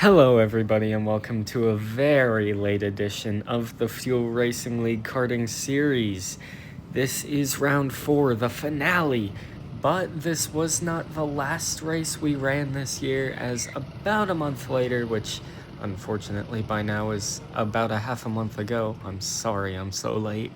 Hello everybody and welcome to a very late edition of the Fuel Racing League karting series. This is round 4, the finale, but this was not the last race we ran this year, as about a month later, which unfortunately by now is about a half a month ago, I'm sorry I'm so late,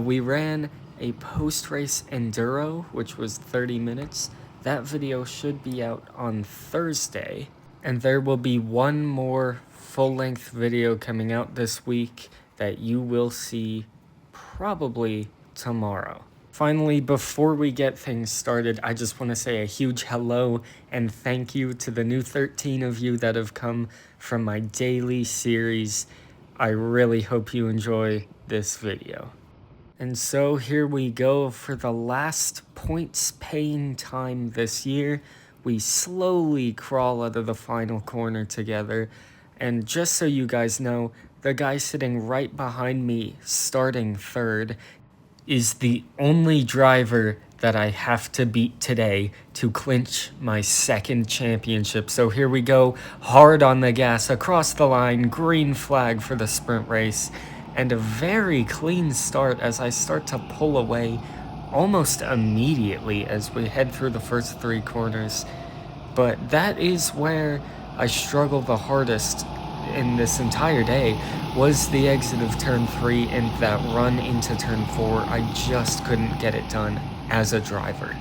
we ran a post-race enduro, which was 30 minutes. That video should be out on Thursday. And there will be one more full-length video coming out this week that you will see probably tomorrow. Finally, before we get things started, I just want to say a huge hello and thank you to the new 13 of you that have come from my daily series. I really hope you enjoy this video. And so here we go for the last points paying time this year. We slowly crawl out of the final corner together, and just so you guys know, the guy sitting right behind me, starting third, is the only driver that I have to beat today to clinch my second championship. So here we go, hard on the gas, across the line, green flag for the sprint race, and a very clean start as I start to pull away almost immediately as we head through the first 3 corners. But that is where I struggled the hardest in this entire day, was the exit of turn 3 and that run into turn 4. I just couldn't get it done as a driver.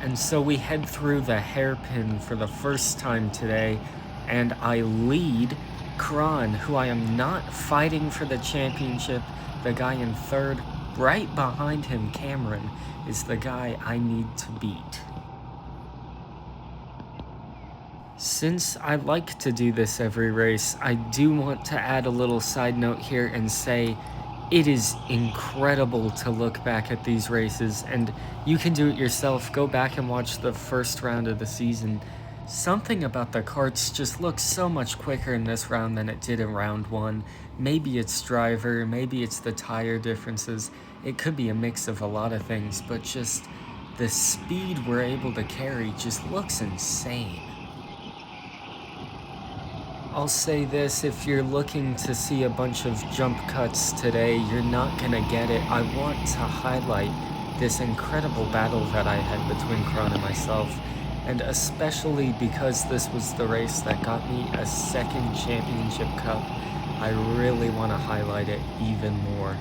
And so we head through the hairpin for the first time today, and I lead Kron, who I am not fighting for the championship. The guy in third, right behind him, Cameron, is the guy I need to beat. Since I like to do this every race, I do want to add a little side note here and say it is incredible to look back at these races, and you can do it yourself. Go back and watch the first round of the season. Something about the karts just looks so much quicker in this round than it did in round 1. Maybe it's driver, maybe it's the tire differences. It could be a mix of a lot of things, but just the speed we're able to carry just looks insane. I'll say this, if you're looking to see a bunch of jump cuts today, you're not gonna get it. I want to highlight this incredible battle that I had between Kron and myself, and especially because this was the race that got me a second championship cup, I really want to highlight it even more.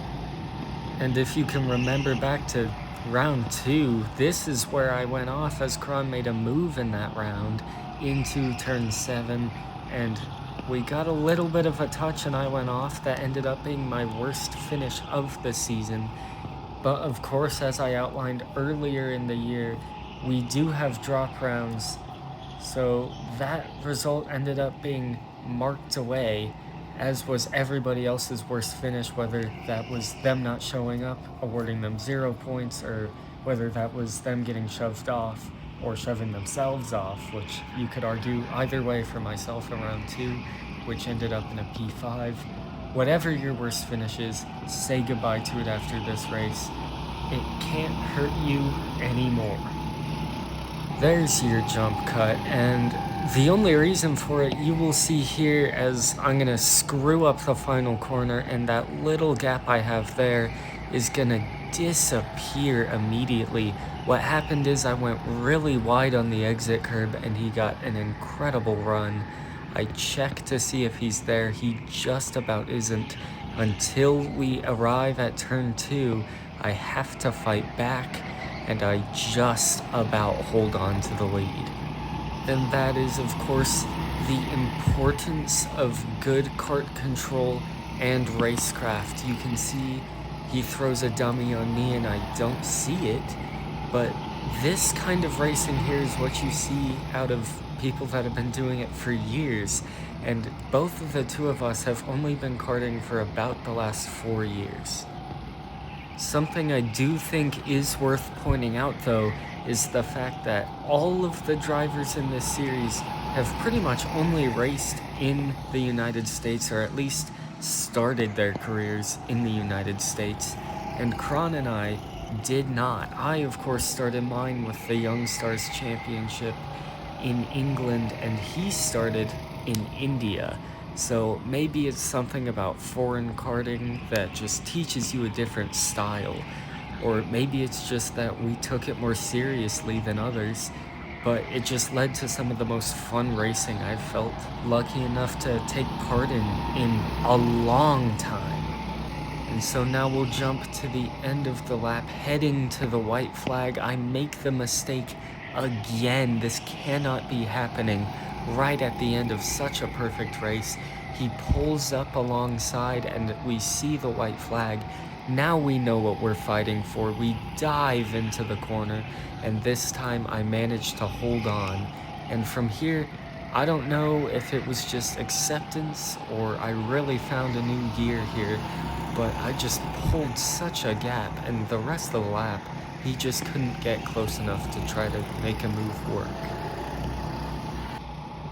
And if you can remember back to round 2, this is where I went off as Kron made a move in that round into turn 7, and we got a little bit of a touch and I went off. That ended up being my worst finish of the season. But of course, as I outlined earlier in the year, we do have drop rounds, so that result ended up being marked away, as was everybody else's worst finish, whether that was them not showing up, awarding them 0 points, or whether that was them getting shoved off or shoving themselves off, which you could argue either way for myself in round 2, which ended up in a P5. Whatever your worst finish is, say goodbye to it after this race. It can't hurt you anymore. There's your jump cut, and the only reason for it you will see here, as I'm gonna screw up the final corner, and that little gap I have there is gonna disappear immediately. What happened is I went really wide on the exit curb and he got an incredible run. I check to see if he's there. He just about isn't. Until we arrive at turn 2, I have to fight back, and I just about hold on to the lead. And that is, of course, the importance of good kart control and racecraft. You can see he throws a dummy on me and I don't see it, but this kind of racing here is what you see out of people that have been doing it for years, and both of the two of us have only been karting for about the last 4 years. Something I do think is worth pointing out, though, is the fact that all of the drivers in this series have pretty much only raced in the United States, or at least started their careers in the United States, and Kron and I did not. I, of course, started mine with the Young Stars Championship in England, and he started in India. So maybe it's something about foreign karting that just teaches you a different style. Or maybe it's just that we took it more seriously than others, but it just led to some of the most fun racing I've felt lucky enough to take part in a long time. And so now we'll jump to the end of the lap, heading to the white flag. I make the mistake again. This cannot be happening right at the end of such a perfect race. He pulls up alongside and we see the white flag. Now we know what we're fighting for. We dive into the corner, and this time I managed to hold on. And from here, I don't know if it was just acceptance or I really found a new gear here, but I just pulled such a gap, and the rest of the lap, he just couldn't get close enough to try to make a move work.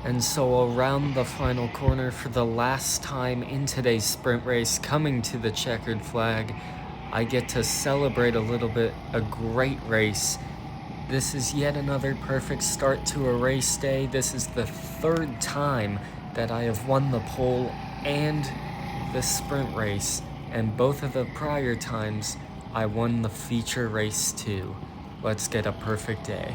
And so around the final corner for the last time in today's sprint race, coming to the checkered flag, I get to celebrate a little bit, a great race. This is yet another perfect start to a race day. This is the third time that I have won the pole and the sprint race, and both of the prior times I won the feature race too. Let's get a perfect day.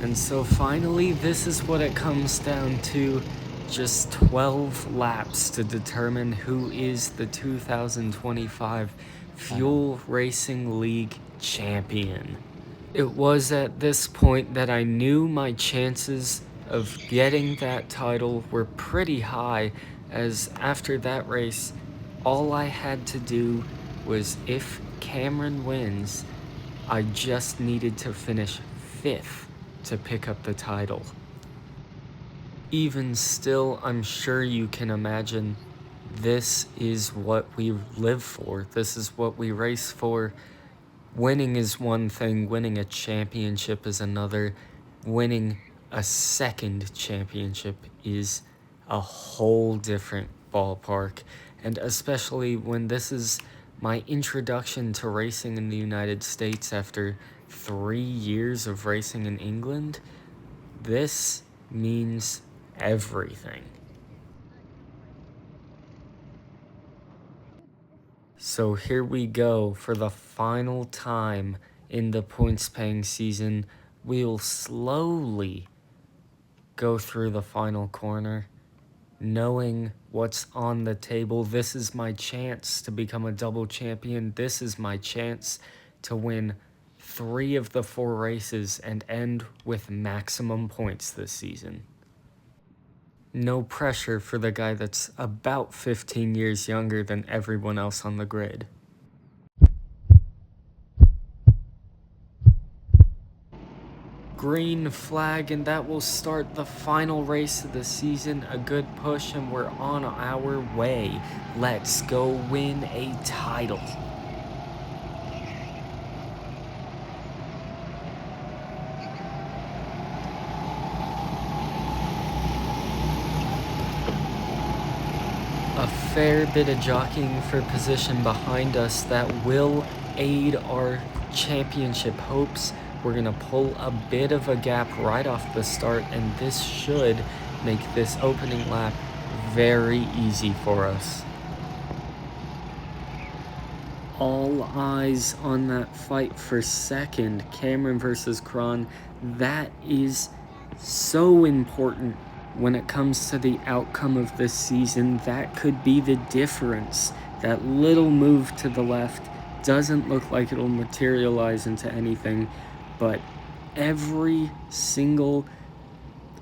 And so finally, this is what it comes down to. Just 12 laps to determine who is the 2025 Fuel Racing League champion. It was at this point that I knew my chances of getting that title were pretty high, as after that race, all I had to do was, if Cameron wins, I just needed to finish 5th to pick up the title. Even still, I'm sure you can imagine, this is what we live for. This is what we race for. Winning is one thing, winning a championship is another. Winning a second championship is a whole different ballpark. And especially when this is my introduction to racing in the United States after 3 years of racing in England, this means everything. So here we go. For the final time in the points paying season, we'll slowly go through the final corner, knowing what's on the table. This is my chance to become a double champion. This is my chance to win 3 of the 4 races and end with maximum points this season. No pressure for the guy that's about 15 years younger than everyone else on the grid. Green flag, and that will start the final race of the season. A good push, and we're on our way. Let's go win a title. A fair bit of jockeying for position behind us that will aid our championship hopes. We're going to pull a bit of a gap right off the start, and this should make this opening lap very easy for us. All eyes on that fight for second, Cameron versus Kron. That is so important when it comes to the outcome of this season. That could be the difference. That little move to the left doesn't look like it'll materialize into anything, but every single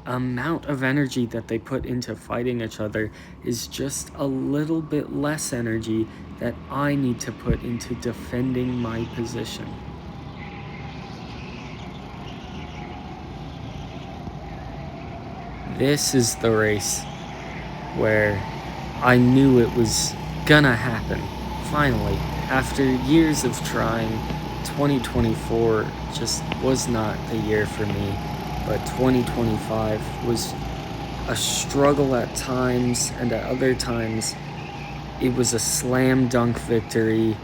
amount of energy that they put into fighting each other is just a little bit less energy that I need to put into defending my position. This is the race where I knew it was gonna happen. Finally, after years of trying, 2024 just was not the year for me. but 2025 was a struggle at times, and at other times it was a slam dunk victory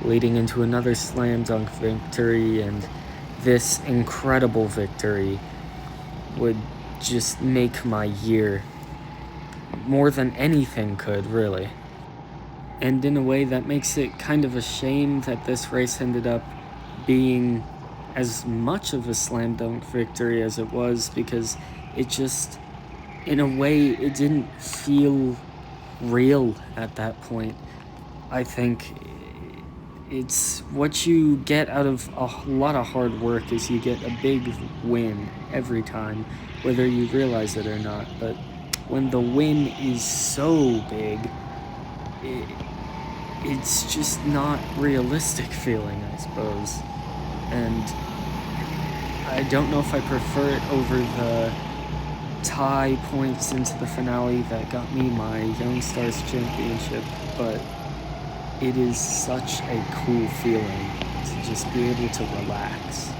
leading into another slam dunk victory, and this incredible victory would just make my year more than anything could, really. And in a way that makes it kind of a shame that this race ended up being as much of a slam dunk victory as it was, because it just, in a way, it didn't feel real at that point. I think it's what you get out of a lot of hard work is you get a big win every time, whether you realize it or not. But when the win is so big, it's just not realistic feeling, I suppose. And I don't know if I prefer it over the tie points into the finale that got me my Young Stars Championship, but it is such a cool feeling to just be able to relax.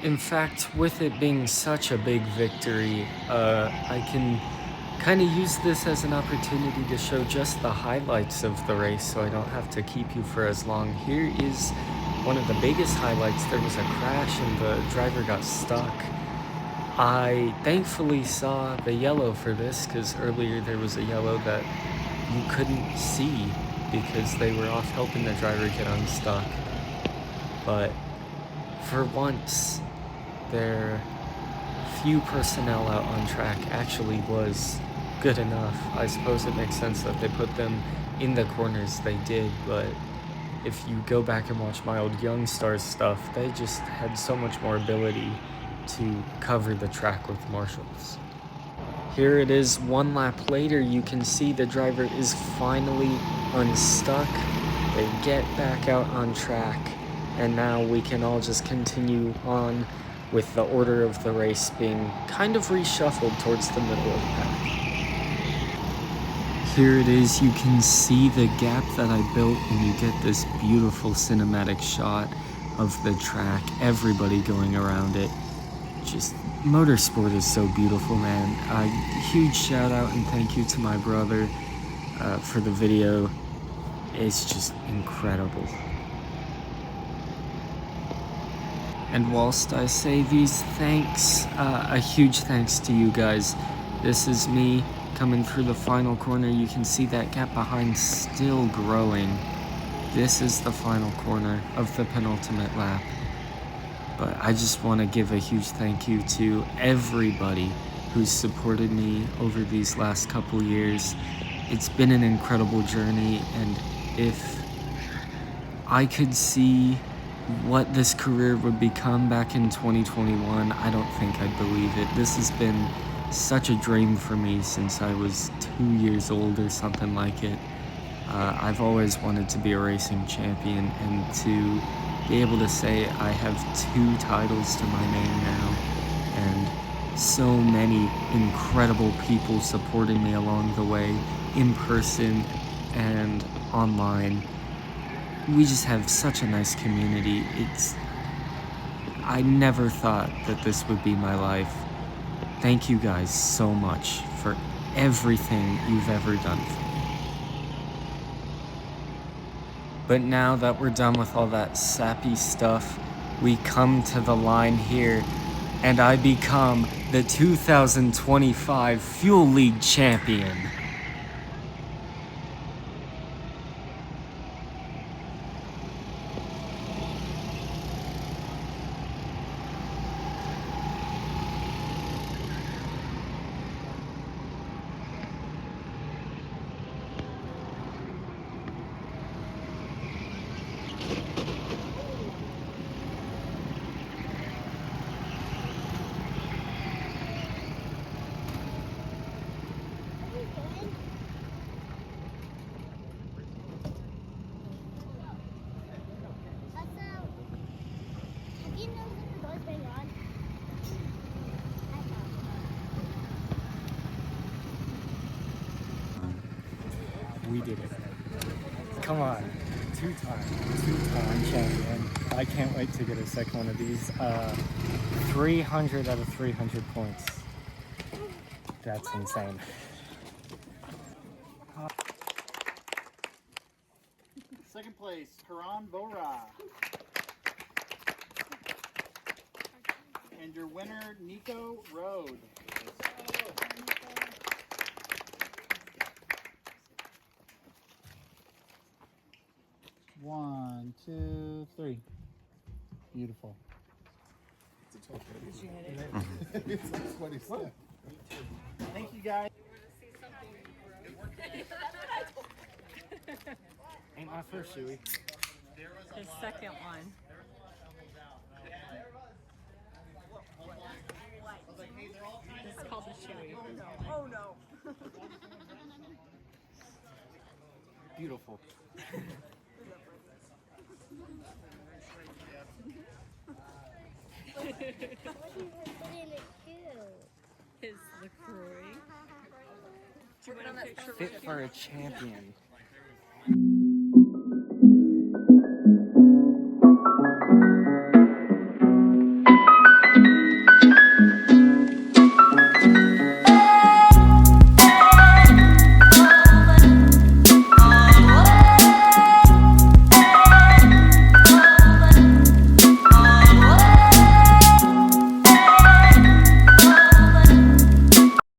In fact, with it being such a big victory, I can kind of use this as an opportunity to show just the highlights of the race so I don't have to keep you for as long. Here is one of the biggest highlights. There was a crash and the driver got stuck. I thankfully saw the yellow for this, because earlier there was a yellow that you couldn't see because they were off helping the driver get unstuck. But for once, their few personnel out on track actually was good enough. I suppose it makes sense that they put them in the corners they did, but if you go back and watch my old Young Stars stuff, they just had so much more ability to cover the track with marshals. Here it is, one lap later. You can see the driver is finally unstuck. They get back out on track, and now we can all just continue on with the order of the race being kind of reshuffled towards the middle of the pack. Here it is, you can see the gap that I built, and you get this beautiful cinematic shot of the track, everybody going around it. Just, motorsport is so beautiful, man. A huge shout out and thank you to my brother for the video. It's just incredible. And whilst I say these thanks, a huge thanks to you guys. This is me coming through the final corner. You can see that gap behind still growing. This is the final corner of the penultimate lap. But I just want to give a huge thank you to everybody who's supported me over these last couple years. It's been an incredible journey, and if I could see what this career would become back in 2021, I don't think I'd believe it. This has been such a dream for me since I was 2 years old or something like it. I've always wanted to be a racing champion, and to be able to say I have 2 titles to my name now, and so many incredible people supporting me along the way, in person and online. We just have such a nice community. I never thought that this would be my life. Thank you guys so much for everything you've ever done for me. But now that we're done with all that sappy stuff, we come to the line here, and I become the 2025 Fuel League champion. We did it. Come on. Two-time champion. I can't wait to get a second one of these. 300 out of 300 points. That's insane. Second place, Karan Bora. And your winner, Nico Road. One, two, three. Beautiful. It's a tough one. Did you hit it? It's a 20 step. Thank you, guys. Ain't my first, Shuey. His second one. It's called the Chewy. Oh no. Beautiful. What do you put in it too? His LaCroix. Do you want a picture Fit for a champion.